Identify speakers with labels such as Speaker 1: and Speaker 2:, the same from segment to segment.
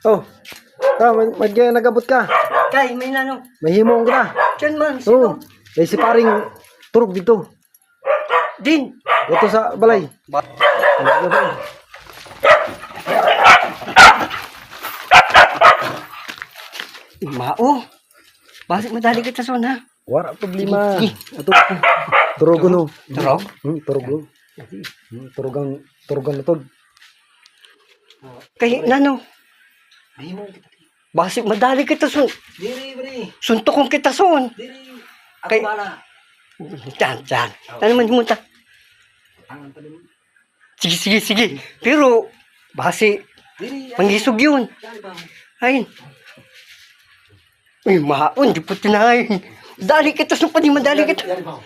Speaker 1: Oh. Nagabot ka.
Speaker 2: Kay, may nano.
Speaker 1: May himong ka na.
Speaker 2: Diyan man,
Speaker 1: Oo.
Speaker 2: sino?
Speaker 1: May si paring turog dito.
Speaker 2: Din.
Speaker 1: Ito sa balay.
Speaker 2: Mao. Bakit madali kita son ha?
Speaker 1: Wala problema. Ito. Turog no.
Speaker 2: Turog?
Speaker 1: Turog no. Turogan na to.
Speaker 2: Kay nano. Bakit madali kita son?
Speaker 3: Diri.
Speaker 2: Suntok kong kita son.
Speaker 3: Diri. Ako
Speaker 2: Kay-
Speaker 3: bala.
Speaker 2: Diyan. Ano man munta?
Speaker 3: Tangan pa din.
Speaker 2: Sige. Pero, basi,
Speaker 3: Diri.
Speaker 2: mangisog yun.
Speaker 3: Dali ba?
Speaker 2: Ayun. Uy, maon, di po tinahin. Dali kita son pa, di madali kita.
Speaker 3: Dali ba?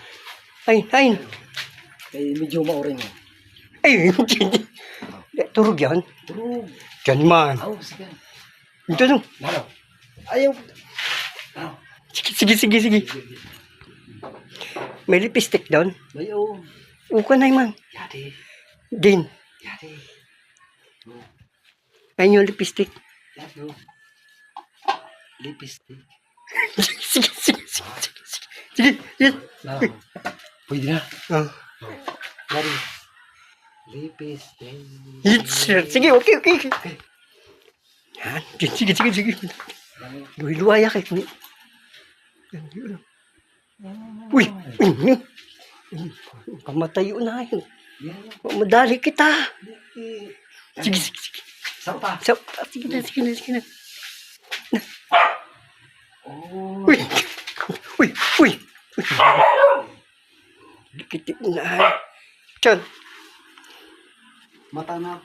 Speaker 2: Ayun.
Speaker 1: Kay medyo mauring.
Speaker 2: Ayun. Turog yan.
Speaker 3: Turog.
Speaker 2: Diyan man.
Speaker 3: Aw, sige.
Speaker 2: Ito no.
Speaker 3: Lalo.
Speaker 1: Ayaw.
Speaker 2: Sige. May lipstick doon.
Speaker 3: Bayo.
Speaker 2: Uka na man.
Speaker 3: Yadi.
Speaker 2: Din.
Speaker 3: Yadi.
Speaker 2: Ayun yung lipstick.
Speaker 3: Yadi. Lipstick.
Speaker 2: Sige. Yan.
Speaker 3: Lalo. Pwede na.
Speaker 2: Oh.
Speaker 3: Yadi. Lipstick.
Speaker 2: Sige, okay. Yan. Sige. Luhay-luhaya kay kuni. Uy. Kamatayo na yun. Madali kita. Sige.
Speaker 3: Sapa.
Speaker 2: Sige na.
Speaker 3: Oh.
Speaker 2: Uy. Dikit na. Diyan.
Speaker 3: Mata na.